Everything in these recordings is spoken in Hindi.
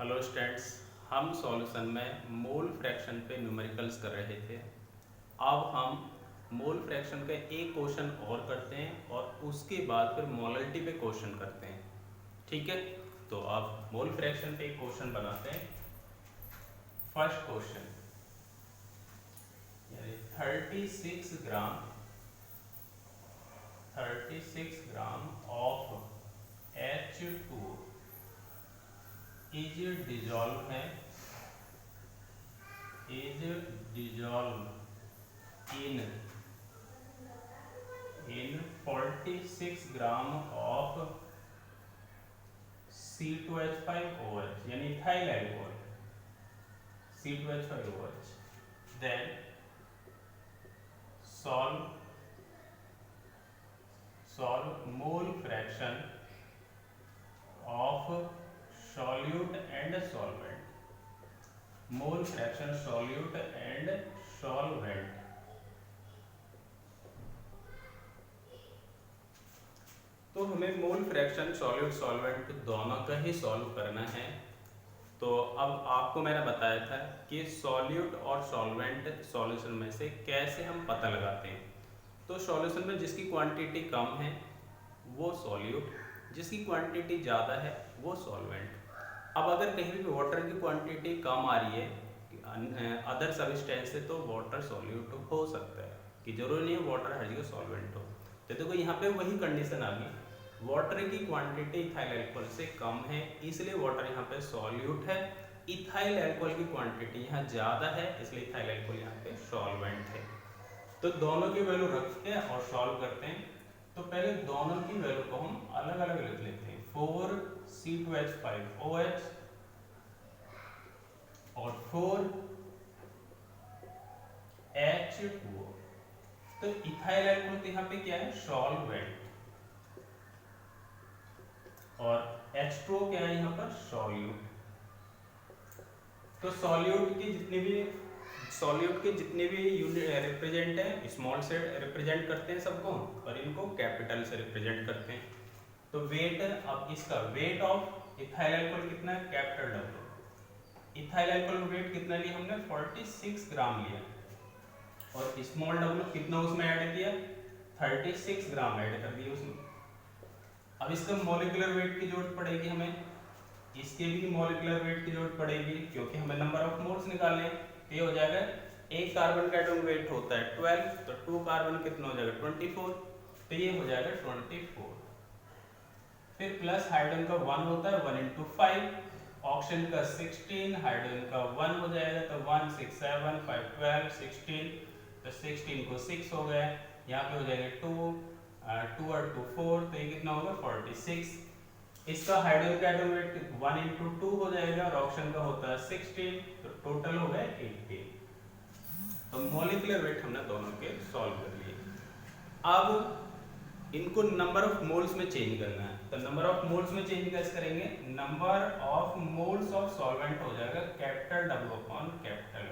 हेलो स्टूडेंट्स, हम सॉल्यूशन में मोल फ्रैक्शन पे न्यूमेरिकल्स कर रहे थे। अब हम मोल फ्रैक्शन का एक क्वेश्चन और करते हैं और उसके बाद फिर मोलरिटी पे क्वेश्चन करते हैं। ठीक है, तो अब मोल फ्रैक्शन पे एक क्वेश्चन बनाते हैं। फर्स्ट क्वेश्चन यानी 36 gram of H2 is dissolved in 46 gram of C2H5OH यानी ethyl alcohol C2H5OH। then solve mole fraction of solute and solvent। Mole fraction solute and solvent. तो हमें मोल फ्रैक्शन सॉल्यूट सॉल्वेंट दोनों का ही सॉल्व करना है। तो अब आपको मैंने बताया था कि सॉल्यूट और सॉल्वेंट सॉल्यूशन में से कैसे हम पता लगाते हैं। तो सॉल्यूशन में जिसकी क्वांटिटी कम है वो सॉल्यूट, जिसकी क्वांटिटी ज़्यादा है वो सॉल्वेंट। अब अगर कहीं भी वाटर की क्वांटिटी कम आ रही है अदर सब्सटेंस से, तो वाटर सॉल्यूट हो सकता है, कि जरूरी नहीं है वाटर हर जगह सॉल्वेंट हो। तो देखो यहाँ पे वही कंडीशन आ गई, वाटर की क्वांटिटी इथाइल अल्कोहल से कम है इसलिए वाटर यहाँ पे सॉल्यूट है। इथाइल अल्कोहल की क्वांटिटी यहाँ ज़्यादा है इसलिए इथाइल अल्कोहल यहाँ पे सॉल्वेंट है। तो दोनों की वैल्यू रखते हैं और सॉल्व करते हैं। तो पहले दोनों की वैल्यू को हम अलग अलग लिख लेते हैं। 4C2H5OH और 4H2O। तो इथाइल अल्कोहल तो यहाँ पे क्या है, सॉल्वेंट, और H2O क्या है यहाँ पर, सॉल्यूट। तो सॉल्यूट के जितने भी यूनिट रिप्रेजेंट है, स्मॉल से रिप्रेजेंट करते हैं सबको, और इनको कैपिटल से रिप्रेजेंट करते हैं। तो वेट, अब इसका वेट ऑफ इथाइल अल्कोहल कितना है, capital W. Ethyl alcohol weight कितना लिया हमने, 46 ग्राम लिया, और स्मॉल डब्ल्यू कितना उसमें ऐड किया, 36 ग्राम ऐड कर दिया उसमें। अब इसका मॉलिक्यूलर वेट की जरूरत पड़ेगी हमें, इसके भी मॉलिक्यूलर वेट की जरूरत पड़ेगी क्योंकि हमें नंबर ऑफ मोल्स निकालने। तो ये हो जाएगा, एक कार्बन का एटॉमिक वेट होता है 12, तो 2 कार्बन कितना हो जाएगा 24, तो ये हो जाएगा 24। फिर प्लस हाइड्रोजन का 1 होता है, 1 × 5, ऑक्सीजन का 16, हाइड्रोजन का 1 हो जाएगा, तो 1 6 7 5 12 16, तो 16 को 6 हो गया, यहाँ पे हो जाएगा 2 और 2 4, तो ये कितना होगा 46। इसका हाइड्रोजन का एटॉमिक वेट 1 × 2 हो जाएगा और ऑक्सीजन का होता है 16, तो टोटल हो गया 18। तो मॉलिक्यूलर वेट हमने दोनों के सॉल्व कर लिए। अब इनको नंबर ऑफ मोल्स में चेंज करना है। तो नंबर ऑफ मोल्स में चेंज कैसे करेंगे, number of moles of solvent हो जाएगा capital W upon capital L.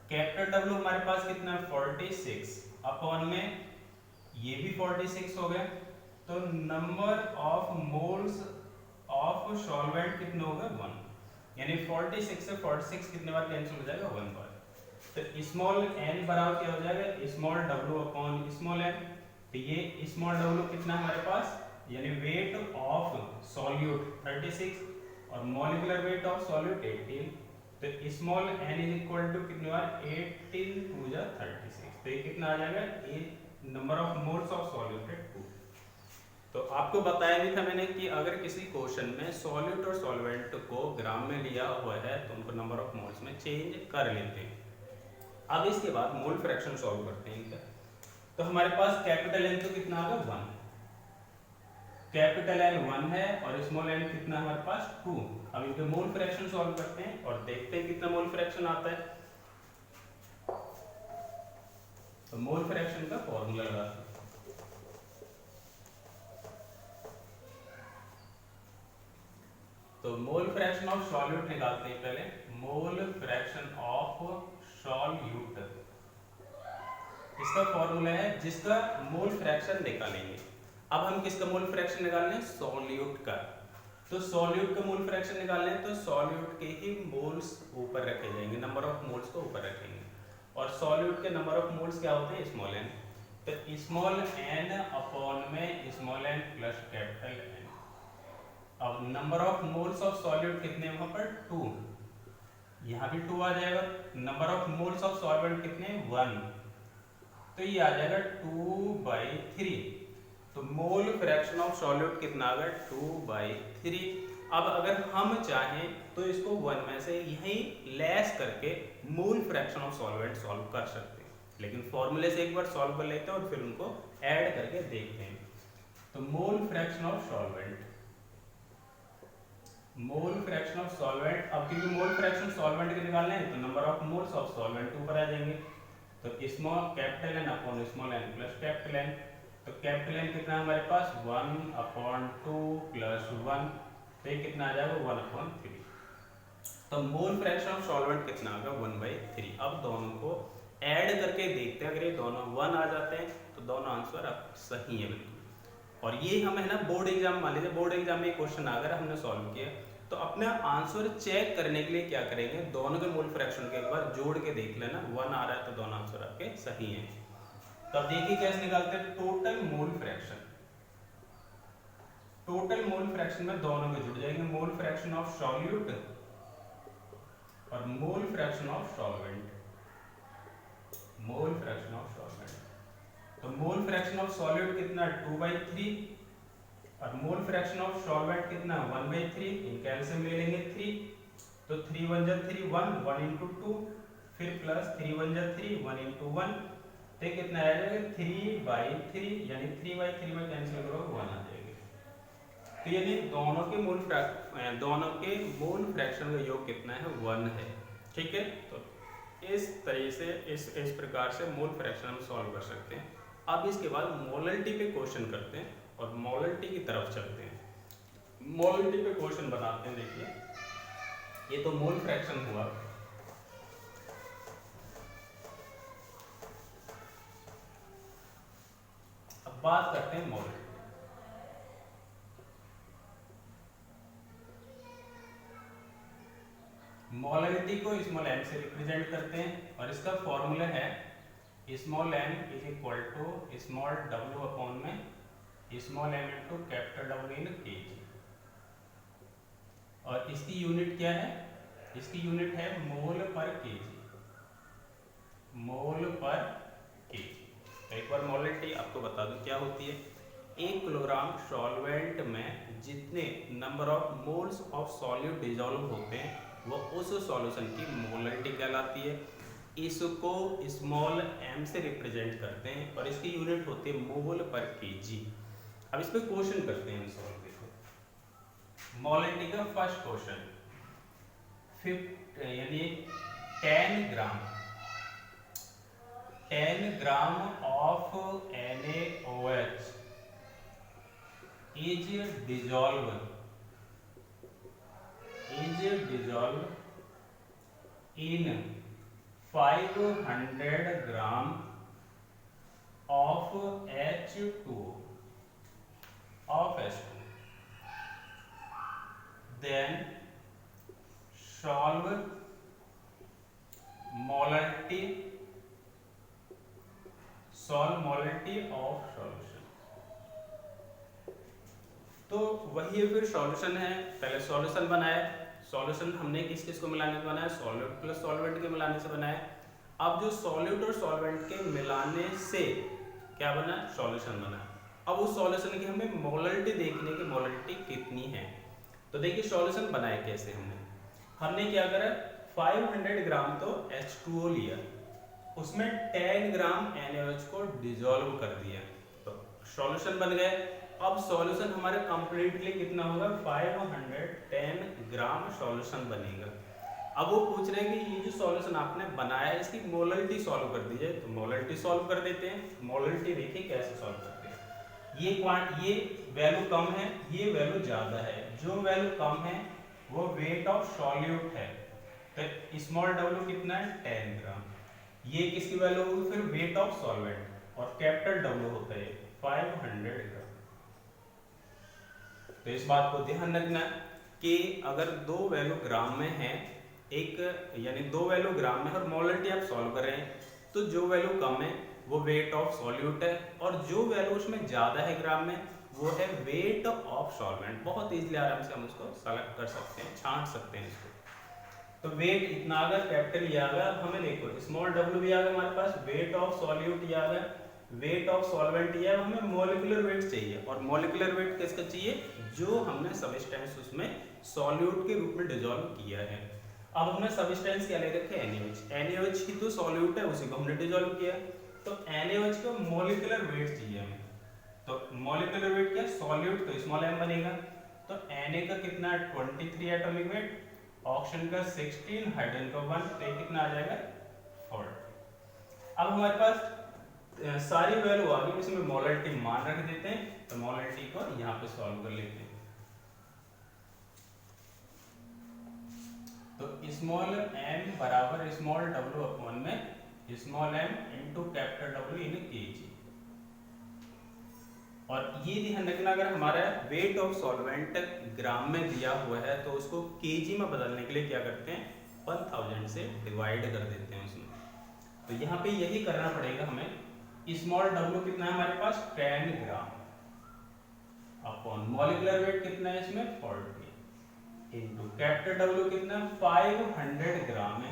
Capital W हमारे पास कितना है 46, अपॉन में ये भी 46 हो गया, तो number of moles of solvent कितना होगा 1, यानी 46 से 46 कितने बार कैंसिल हो जाएगा, 1 बार। तो स्मॉल n बराबर क्या हो जाएगा, small w upon small n। तो ये स्मॉल w कितना है हमारे पास, यानी वेट ऑफ सॉल्यूट 36 और मॉलिक्यूलर वेट ऑफ सॉल्यूट 18। तो small n is equal to कितने बार, 18 2 जा 36। तो ये कितना आ जाएगा, ये number of moles of solute है 2। तो आपको बताया भी था मैंने कि अगर किसी क्वेश्चन में सॉल्यूट और सॉल्वेंट को ग्राम में लिया हुआ है तो उनको नंबर ऑफ मोल्स में चेंज कर लेते हैं। अब इसके बाद मोल फ्रैक्शन सॉल्व करते हैं इनका। तो हमारे पास कैपिटल N तो कितना आ गया 1, कैपिटल N 1 है और स्मॉल n कितना है हमारे पास 2। अब इनके मोल फ्रैक्शन सॉल्व करते हैं और देखते हैं कितना मोल फ्रैक्शन आता है। तो मोल फ्रैक्शन का फॉर्मूला लगाते हैं। तो मोल फ्रैक्शन ऑफ सॉल्यूट निकालते हैं पहले। मोल फ्रैक्शन ऑफ सॉल्यूट, इसका फॉर्मूला है जिसका मोल फ्रैक्शन निकालेंगे। अब हम किसका मोल फ्रैक्शन निकालने हैं, सॉल्यूट का। तो सॉल्यूट का मोल फ्रैक्शन निकालना है तो सॉल्यूट के ही मोल्स ऊपर रखे जाएंगे, नंबर ऑफ मोल्स को ऊपर रखेंगे। और सॉल्यूट के नंबर ऑफ मोल्स क्या होते हैं? Small N. तो स्मॉल एन अपॉन में small N plus capital N. अब number of moles of solute कितने वहां पर? 2, यहाँ भी 2 आ जाएगा। Number of moles of solvent कितने? 1, तो ये आ जाएगा 2/3। तो मोल फ्रैक्शन ऑफ सॉल्यूट कितना आ गया? 2/3। अब अगर हम चाहें तो इसको 1 में से यहीं लेस करके मोल फ्रैक्शन ऑफ सॉल्वेंट सॉल्व कर सकते हैं, लेकिन फॉर्मूले से एक बार सॉल्व कर लेते हैं और फिर उनको ऐड करके देखते हैं। तो mole fraction of solvent, mole fraction of solvent, अब क्योंकि मोल फ्रैक्शन सॉल्वेंट के निकालने हैं तो number of moles of solvent ऊपर आ जाएंगे। तो small capital N upon small N plus capital N. तो कैपिटल एन कितना हमारे पास? 1/2 प्लस 1, तो ये कितना आ जाएगा? 1/3। तो मोल फ्रैक्शन ऑफ सॉल्वेंट कितना आ गया? 1/3। अब दोनों को ऐड करके देखते हैं, अगर ये दोनों 1 आ जाते हैं तो दोनों आंसर अब सही है बिल्कुल। और ये हम है ना बोर्ड एग्जाम, मान लीजिए बोर्ड एग्जाम में क्वेश्चन अगर हमने सॉल्व किया तो अपना आंसर चेक करने के लिए क्या करेंगे? दोनों के मोल फ्रैक्शन के एक बार जोड़ के देख लेना, 1 आ रहा है तो दोनों आंसर आपके सही हैं। तो अब देखिए कैसे निकालते हैं total mole fraction. Total mole fraction में दोनों के जुड़ जाएंगे, मोल फ्रैक्शन ऑफ सॉल्यूट और मोल fraction of solvent. Mole fraction of solvent, तो मोल फ्रैक्शन ऑफ सॉल्यूट कितना? 2/3 और मोल फ्रैक्शन ऑफ सॉल्वेंट कितना? 1/3। इनका एलसीएम ले लेंगे 3, तो 3 1 जा 3, 1 into 2, फिर प्लस 3 1 जा 3, 1 into 1, तो कितना आ जाएगा? 3/3, यानी 3/3 में कैंसिल करो 1 आ जाएगा। तो यानी दोनों के मोल फ्रैक्शन का योग कितना है? 1 है। ठीक है, तो इस तरीके से इस प्रकार से मोल फ्रैक्शन हम सॉल्व कर सकते हैं। अब इसके बाद मोलरिटी पे क्वेश्चन करते हैं और मोलरिटी की तरफ चलते हैं। मोलरिटी पे क्वेश्चन बनाते हैं। देखिए ये तो मोल फ्रैक्शन हुआ, अब बात करते हैं मोलरिटी। मोलरिटी को स्मॉल m से रिप्रेजेंट करते हैं और इसका फॉर्मूला है small m is equal to small w upon में small m into capital W in kg। और इसकी यूनिट क्या है? इसकी यूनिट है मोल पर केजी, मोल पर केजी। तो एक बार मोलरिटी आपको बता दूं क्या होती है। 1 किलोग्राम सॉल्वेंट में जितने number of moles of solute dissolve होते हैं वो उस सॉल्यूशन की मोलरिटी कहलाती है। इसको स्मॉल m से रिप्रेजेंट करते हैं और इसकी यूनिट होती है मोल पर केजी। अब इस पे क्वेश्चन करते हैं सॉल्व। देखो मोलरिटी का फर्स्ट क्वेश्चन, यानी 10 gram of NaOH is dissolved in 500 gram of H2O of H2O. Then solve molarity of solution। तो वही फिर सॉल्यूशन है, पहले सॉल्यूशन बनाया। सॉल्यूशन हमने किस किस को मिलाने से बनाया? सॉल्यूट प्लस सॉल्वेंट के मिलाने से बनाया। अब जो सॉल्यूट और सॉल्वेंट के मिलाने से क्या बना? सॉल्यूशन बना। अब उस सॉल्यूशन की हमें मोलरिटी देखने की, मोलरिटी कितनी है। तो देखिए सॉल्यूशन बनाया कैसे हमने क्या करा? 500 ग्राम तो H2O लिया, उसमें 10 ग्राम NaOH को डिसॉल्व कर दिया, तो सॉल्यूशन बन गया। अब सॉल्यूशन हमारे कंप्लीटली कितना होगा? 510 ग्राम सॉल्यूशन बनेगा। अब वो पूछ रहे हैं कि ये जो सॉल्यूशन आपने बनाया है इसकी मोलरिटी सॉल्व कर दीजिए, तो मोलरिटी सॉल्व कर देते हैं। मोलरिटी देखिए कैसे सॉल्व करते हैं। ये वैल्यू कम है, ये वैल्यू ज्यादा है। जो वैल्यू कम है वो वेट ऑफ सॉल्यूट है, तो स्मॉल w कितना है? 10 ग्राम। ये किसकी वैल्यू होगी? फिर वेट ऑफ सॉल्वेंट, और कैपिटल W होता है 500 ग्राम। तो इस बात को ध्यान रखना कि अगर दो वैल्यू ग्राम में है, एक यानी दो वैल्यू ग्राम में और मोलरिटी आप सॉल्व कर रहे हैं, तो जो वैल्यू कम है वो वेट ऑफ सॉल्यूट है, और जो वैल्यू उसमें ज्यादा है ग्राम में वो है वेट ऑफ सॉल्वेंट। बहुत इजीली आराम से हम उसको सेलेक्ट कर सकते हैं, छांट सकते हैं इसको। तो वेट इतना आ गया, कैपिटल ये आ गया। अब हमें देखो स्मॉल डब्ल्यू भी आ गया हमारे पास, वेट ऑफ सॉल्यूट ये आ गया, वेट ऑफ सॉल्वेंट ये। अब हमें मॉलिक्यूलर वेट चाहिए, और मॉलिक्यूलर वेट किसका चाहिए? जो हमने सब्सटेंस उसमें सॉल्यूट के रूप में डिसॉल्व किया है। अब हमने सब्सटेंस क्या ले रखे? NaOH। NaOH की तो सॉल्यूट है, उसी को हमने डिसॉल्व किया, तो NaOH का मॉलिक्यूलर वेट चाहिए हमें। तो मॉलिक्यूलर वेट क्या? सॉल्यूट तो स्मॉल m बनेगा, तो Na का कितना? 23 एटॉमिक वेट, ऑक्सीजन का 16, हाइड्रोजन का 1, तो ये कितना आ जाएगा? 40। अब हमारे पास सारी वैल्यू आ गई, इसमें मोलरिटी मान रख देते हैं, तो मोलरिटी को यहाँ पे सॉल्व कर लेते हैं। तो स्मॉल m बराबर स्मॉल w अपॉन में small m into capital W in kg। और ये ध्यान रखना, अगर हमारा वेट ऑफ सॉल्वेंट ग्राम में दिया हुआ है तो उसको केजी में बदलने के लिए क्या करते हैं? 1000 से डिवाइड कर देते हैं उसमें। तो यहाँ पे यही करना पड़ेगा हमें। स्मॉल w कितना है हमारे पास? 10 ग्राम अपॉन मॉलिक्यूलर वेट कितना है इसमें? 40 इंटू कैपिटल W कितना? 500 ग्राम है।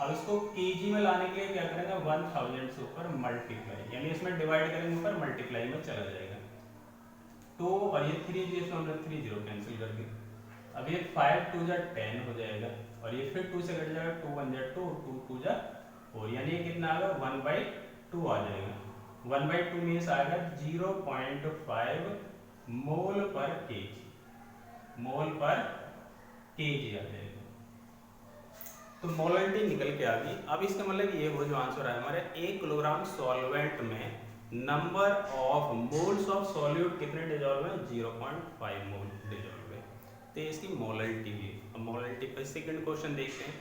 अब इसको केजी में लाने के लिए क्या करेंगे? 1000 से ऊपर मल्टीप्लाई, यानी इसमें डिवाइड करेंगे ऊपर, मल्टीप्लाई में चला जाएगा। तो और ये 3 जी हमने 3 0 कैंसिल कर दिया। अब ये 5 2 जा 10 हो जाएगा, और ये फिर 2 से कट जाएगा, 2 1 जा 2, 2 2 जा 4, यानी ये कितना आ गया? 1/2 आ जाएगा। 1/2 मीन्स आएगा 0.5 मोल पर केजी, मोल पर केजी आ जाएगा। तो मोलरिटी निकल के आ गई। अब इसका मतलब ये वो जो आंसर है हमारे, 1 किलोग्राम सॉल्वेंट में number of moles of solute कितने डिसॉल्व है? 0.5 मोल डिसॉल्व है। तो इसकी मोलरिटी भी। अब मोलरिटी पर सेकंड क्वेश्चन देखते हैं।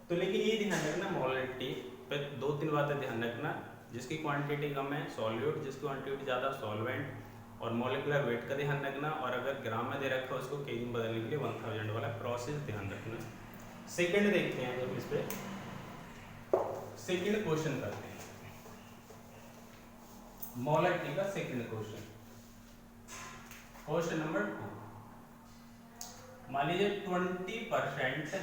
तो लेकिन ये ध्यान रखना, मोलरिटी पे 2-3 बातें ध्यान रखना। जिसकी क्वांटिटी कम है सॉल्यूट, जिसकी क्वांटिटी ज़्यादा सॉल्वेंट, और मॉलिक्यूलर वेट का ध्यान रखना, और अगर ग्राम में दे रखा है उसको केजी में बदलने के लिए 1000 वाला प्रोसेस ध्यान रखना। सेकंड देखते हैं जब इस पे सेकंड क्वेश्चन करते हैं, मोलरिटी का सेकंड क्वेश्चन। क्वेश्चन नंबर 2, मान लीजिए 20%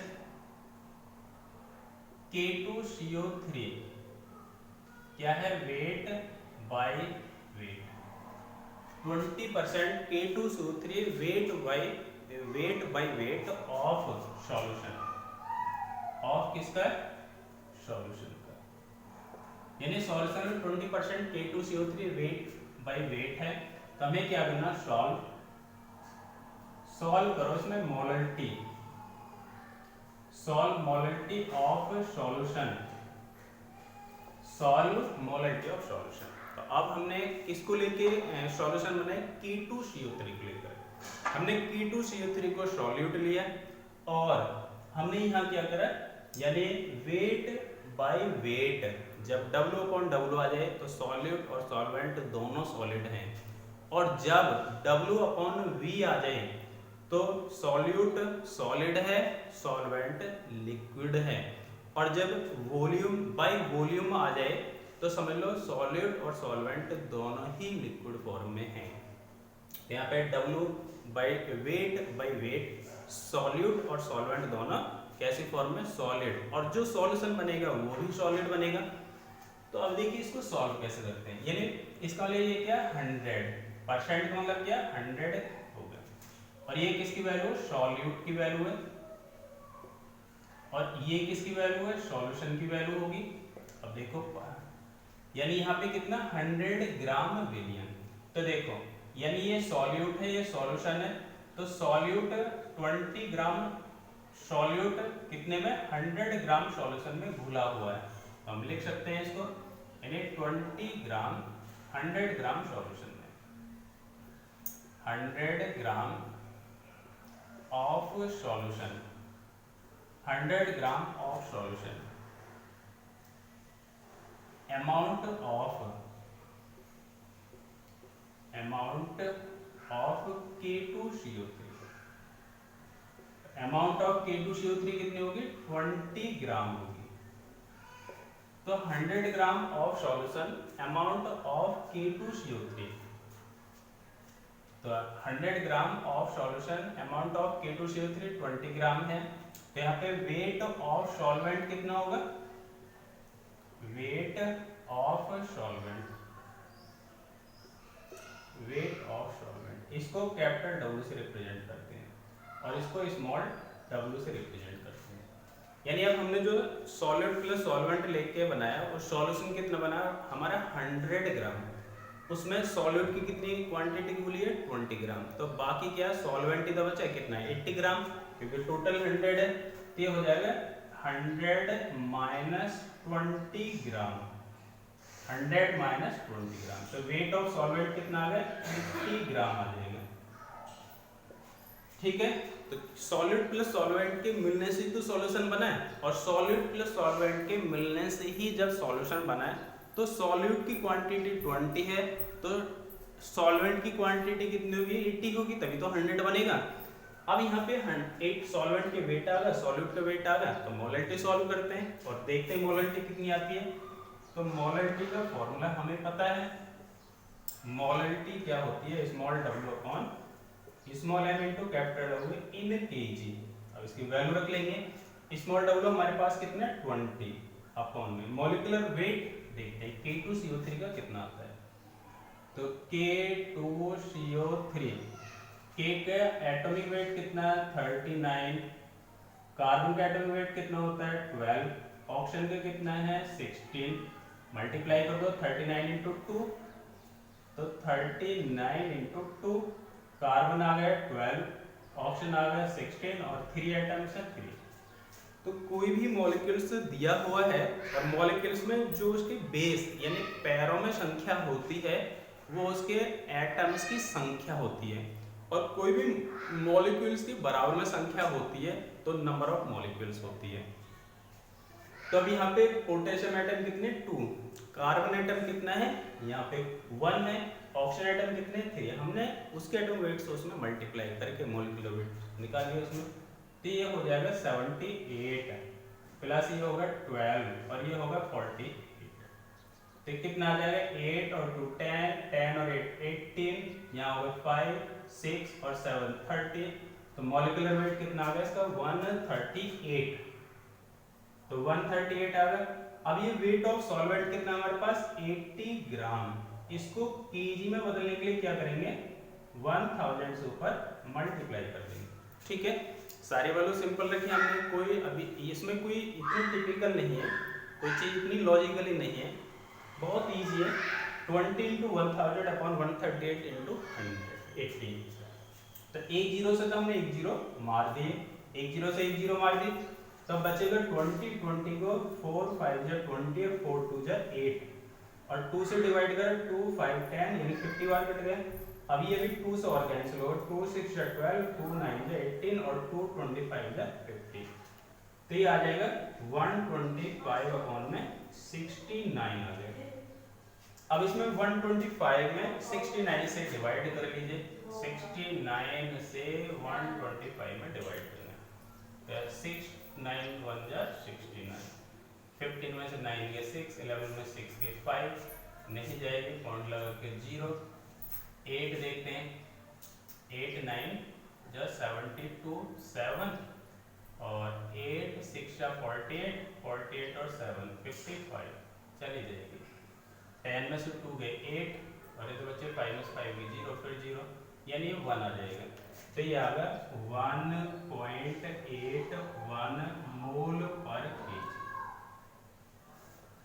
K2CO3 क्या है? Weight by weight. 20% K2CO3 weight by weight of solution, of किसका? सॉल्यूशन का। यानी सॉल्यूशन में 20% K2CO3 वेट बाय वेट है, तो हमें क्या करना? सॉल्व करो इसमें molarity, solve molarity of solution, solve molarity of solution. तो अब हमने किसको लेके सॉल्यूशन बनाए? K2CO3 को लेकर। हमने K2CO3 को सॉल्यूट लिया, और हमने यहाँ क्या करा? यानी वेट बाय वेट, जब W/W आ जाए तो सॉल्यूट और सॉल्वेंट दोनों सॉलिड हैं, और जब W/V आ जाए तो सॉल्यूट सॉलिड है, सॉल्वेंट लिक्विड है, और जब वॉल्यूम बाय वॉल्यूम आ जाए तो समझ लो सॉलिड और सॉल्वेंट दोनों ही लिक्विड फॉर्म में हैं। यहाँ पे W बाय वेट सॉल्यूट और सॉल्वेंट दोनों कैसी फॉर्म में? सॉलिड, और जो सॉल्यूशन बनेगा वो भी सॉलिड बनेगा। तो अब देखिए इसको सॉल्व कैसे करते हैं। यानी इसका लिए ये क्या? 100% का मतलब क्या? 100 हो गया, और ये किसकी वैल्यू? सॉल्यूट की वैल्यू है, और ये किसकी वैल्यू है? सॉल्यूशन की वैल्यू होगी। अब देखो यानी यहाँ पे कितना? 100 ग्राम विलियन। तो देखो यानी ये सॉल्यूट है, ये सॉल्यूशन है, तो सॉल्यूट 20 ग्राम, सॉल्यूट कितने में? 100 ग्राम सॉल्यूशन में घुला हुआ है। तो हम लिख सकते हैं इसको, यानी 20 ग्राम 100 ग्राम सॉल्यूशन में, 100 gram of solution, 100 gram of solution, amount of K2CO3, amount of K2CO3 कितनी होगी 20 ग्राम होगी। तो 100 gram of solution amount of K2CO3, तो 100 gram of solution amount of K2CO3 20 ग्राम है। तो यहाँ पे वेट ऑफ सॉल्वेंट कितना होगा, wait of solvent, wait of solvent इसको कैपिटल W से रिप्रेजेंट करते हैं और इसको स्मॉल w से रिप्रेजेंट करते हैं। यानी अब हमने जो सॉलिड प्लस सॉल्वेंट लेके बनाया वो सॉल्यूशन कितना बना हमारा 100 ग्राम, उसमें सॉलिड की कितनी क्वांटिटी बोली है 20 ग्राम, तो बाकी क्या सॉल्वेंट इधर बचा कितना है 80 ग्राम, क्योंकि टोटल 100 है तो ये हो जाएगा 100 माइनस 20 ग्राम, 100 माइनस 20 ग्राम, तो वेट ऑफ सॉल्वेंट कितना आ गया 80 ग्राम आ जाएगा। ठीक है, तो सॉलिड प्लस सॉल्वेंट के मिलने से ही तो सॉल्यूशन बना है, और सॉलिड प्लस सॉल्वेंट के मिलने से ही जब सॉल्यूशन बना है तो सॉल्यूट की क्वांटिटी 20 है तो सॉल्वेंट की क्वांटिटी कितनी होगी 80 होगी, तभी तो 100 बनेगा। अब यहाँ पे एक सॉल्वेंट के वेट आ गया, सॉल्यूट का वेट आ गया, तो मोलैलिटी सॉल्व करते हैं और देखते हैं मोलैलिटी कितनी आती है। तो मोलैलिटी का फॉर्मूला हमें पता है, मोलैलिटी क्या होती है small w upon small m into capital W in kg। अब इसकी वैल्यू रख लेंगे, स्मॉल w हमारे पास कितना है 20 अपॉन में मॉलिक्यूलर वेट देखते हैं K2CO3 का कितना आता है। तो K2CO3 K का एटॉमिक वेट कितना है 39, कार्बन का एटॉमिक वेट कितना होता है 12, ऑक्सीजन का कितना है 16, मल्टीप्लाई कर दो 39 इंटू 2, तो 39 इंटू 2, कार्बन आ गया 12, ऑक्सीजन आ गया 16 और 3 एटम्स है 3। तो कोई भी मॉलिक्यूल्स दिया हुआ है और मॉलिक्यूल्स में जो उसके बेस यानी पैरों में संख्या होती है वो उसके एटम्स की संख्या होती है, और कोई भी मॉलिक्यूल्स की बराबर में संख्या होती है तो नंबर ऑफ मॉलिक्यूल्स होती है। तो अब यहाँ पे पोटेशियम एटम कितने 2, कार्बन एटम कितना है यहाँ पे 1 है, ऑक्सीजन एटम कितने 3, हमने उसके एटम वेट से उसमें मल्टीप्लाई करके मॉलिक्यूलर वेट निकाल लिया उसमें, तो ये हो जाएगा 78 प्लस ये होगा 12 और ये होगा 48, तो कितना आ जाएगा 8 और 2 10, 10 और 8 18, यहाँ होगा 5 6 और 7 30, तो मॉलिक्यूलर वेट कितना आ गया इसका 138, तो 138 आ गया। अब ये वेट ऑफ सॉल्वेंट कितना हमारे पास 80 ग्राम, इसको केजी में बदलने के लिए क्या करेंगे 1000 से ऊपर मल्टीप्लाई कर देंगे। ठीक है, सारी वैल्यू सिंपल रखी हमने, कोई अभी इसमें कोई इतनी टिपिकल नहीं है, कोई चीज इतनी लॉजिकली नहीं है, बहुत इजी है। 20 इंटू 1000 अपॉन 138 इंटू 180, तो एक जीरो से तो हमने एक जीरो मार दिए, एक जीरो से एक जीरो मार दिए, तब बचेगा 20 20 को 4 5 जा 20 और 4 2 जा 8, और 2 से डिवाइड करें 2 5 10 यानी 50 बार कट गए। अब ये भी 2 से और कैंसिल होगा, 2 6 जा 12, 2 9 जा 18 और 2 25 जा 50, तो ये आ जाएगा 125 अपॉन में 69 आ जाएगा। अब इसमें 125 में 69 से डिवाइड कर लीजिए, 69 से 125 में डिवाइड करना, तो 6 9 1 जा 69, 15 में से 9 गए 6, 11 में 6 गए 5, नहीं जाएगी पॉइंट लगा के 0, 8 देखते हैं, 8 9 जा 72 7 और 8 6 जा 48 48 और 7 55, चली जाएगी। 10 में से 2 गए 8 और ये तो बच्चे 5 में से 5 गए 0 फिर 0 यानी 1 आ जाएगा, तो ये आ गया 1.81 मोल पर केजी।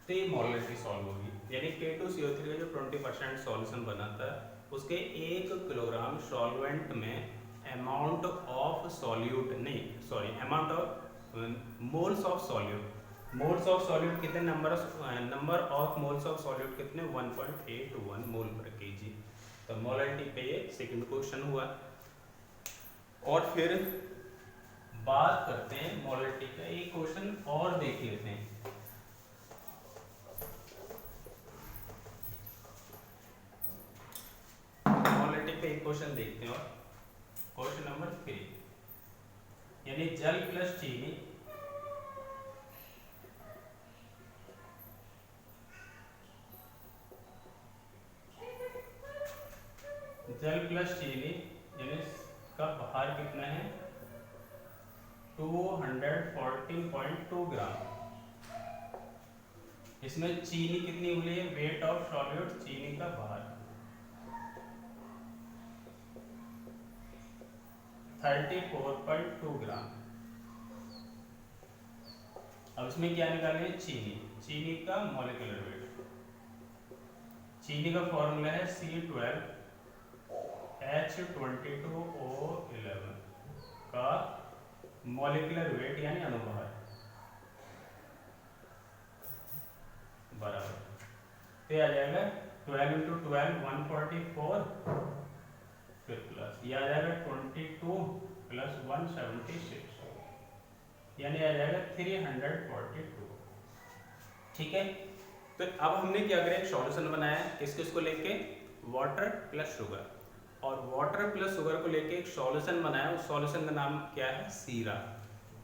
तो ये मोलैलिटी सॉल्व होगी, यानी K2CO3 का जो 20% सॉल्यूशन बनाता है उसके 1 किलोग्राम सॉल्वेंट में अमाउंट ऑफ सॉल्यूट नहीं sorry amount of moles of solute, moles of solute कितने number of moles of solute कितने 1.81 मोल पर केजी। तो मोलैलिटी पे ये सेकंड क्वेश्चन हुआ। और फिर बात करते हैं मोलैलिटी का एक क्वेश्चन और देख लेते हैं। मोलैलिटी पे एक क्वेश्चन देखते हैं। और क्वेश्चन नंबर 3, यानी जल प्लस चीनी यानी इसका भार कितना है 214.2 ग्राम। इसमें चीनी कितनी उबली है, वेट ऑफ सॉल्यूट, चीनी का भार 34.2 ग्राम। अब इसमें क्या निकालें, चीनी का मॉलिक्यूलर वेट। चीनी का फॉर्मूला है C12H22O11 का मॉलिक्यूलर वेट यानी अणुभार बराबर, तो आ जाएगा 12 × 12 144, फिर प्लस ये आ जाएगा 22 + 176, यानी आ जाएगा 342। ठीक है, तो अब हमने क्या करें, एक सॉल्यूशन बनाया है किस किस को लेके, वाटर प्लस शुगर, और वाटर प्लस शुगर को लेके एक सॉल्यूशन बनाया, उस सॉल्यूशन का नाम क्या है, सीरा।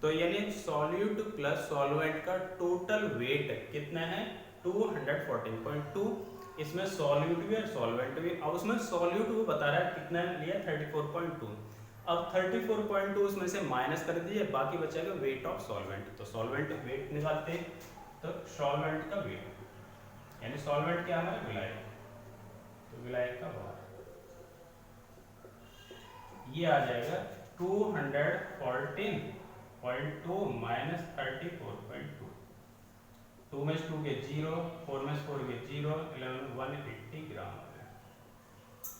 तो यानी सॉल्यूट प्लस सॉल्वेंट का टोटल वेट कितना है 214.2। इसमें सॉल्यूट भी और सॉल्वेंट भी। अब उसमें सॉल्यूट वो बता रहा है कितना लिया 34.2। अब 34.2 उसमें से माइनस कर दीजिए, बाकी बचेगा वेट ऑफ सॉल्वेंट। तो सॉल्वेंट वेट निकालते हैं, तो सॉल्वेंट का वेट यानी सॉल्वेंट क्या है, विलायक, तो विलायक का भार ये आ जाएगा 214.2 माइनस 34.2। 2 में 2 के 0, 4 में 4 के 0, 11 180 ग्राम आ गया।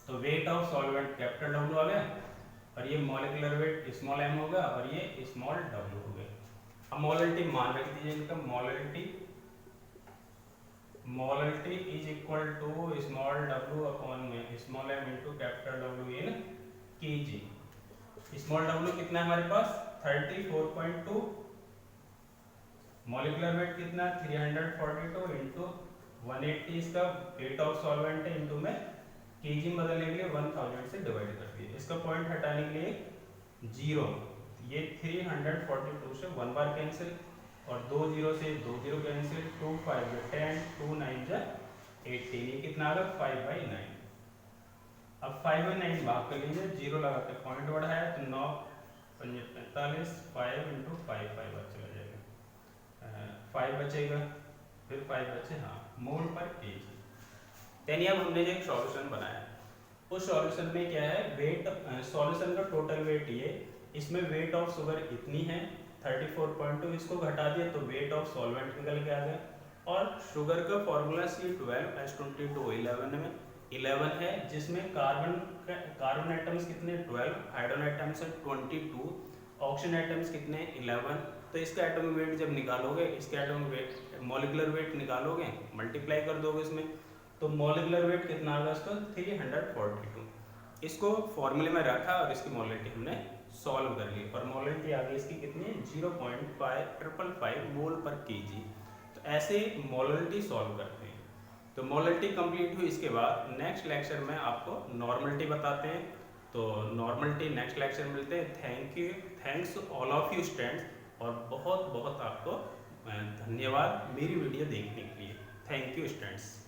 तो weight of solvent capital W आ गया, और ये मॉलिक्यूलर वेट स्मॉल m होगा, और ये स्मॉल w हो गया। अब मोलरिटी मान रख दीजिए इनका, molarity is equal to small w upon में small m into capital W in kg। Small w कितना है हमारे पास 34.2, मॉलिक्यूलर वेट कितना 342 इंटू 180 इसका वेट ऑफ सॉल्वेंट है, इंटू में केजी में बदलने के लिए 1000 से डिवाइड कर दिए। इसका पॉइंट हटाने के लिए 0, ये 342 से 1 बार कैंसिल, और 2 0 से 2 0 कैंसिल, 2 5 10, 2 9 18, ये कितना आ गया 5/9। अब 5/9 भाग कर लीजिए, 0 लगा के पॉइंट बढ़ाया तो 9 5 45, 5 × 5 5 चला जाएगा, 5 बचेगा, फिर 5 बचे, हाँ, मोल पर केजी। यानी अब हमने जो एक सॉल्यूशन बनाया, उस सॉल्यूशन में क्या है, वेट सॉल्यूशन का टोटल वेट ये, इसमें वेट ऑफ शुगर इतनी है 34.2, इसको घटा दिया तो वेट ऑफ सॉल्वेंट निकल के आ गया। और शुगर का फॉर्मूला C12H22O11 में 11 है, जिसमें कार्बन एटम्स कितने 12, हाइड्रोजन एटम्स 22, ऑक्सीजन एटम्स कितने 11। तो इसका एटॉमिक वेट जब निकालोगे, इसके एटॉमिक वेट मॉलिक्यूलर वेट निकालोगे, मल्टीप्लाई कर दोगे इसमें, तो मॉलिक्यूलर वेट कितना आ गया इसका 342। इसको फॉर्मूले में रखा और इसकी मोलरिटी हमने सॉल्व कर ली, और मोलरिटी आ गई इसकी कितनी 0.555 मोल पर केजी। तो ऐसे मोलरिटी सॉल्व करते हैं। तो मोलरिटी कंप्लीट हुई, इसके बाद नेक्स्ट लेक्चर में आपको नॉर्मलिटी बताते हैं। तो नॉर्मलिटी नेक्स्ट लेक्चर में मिलते हैं। Thanks all of you students, और बहुत बहुत आपको धन्यवाद मेरी वीडियो देखने के लिए। Thank you students.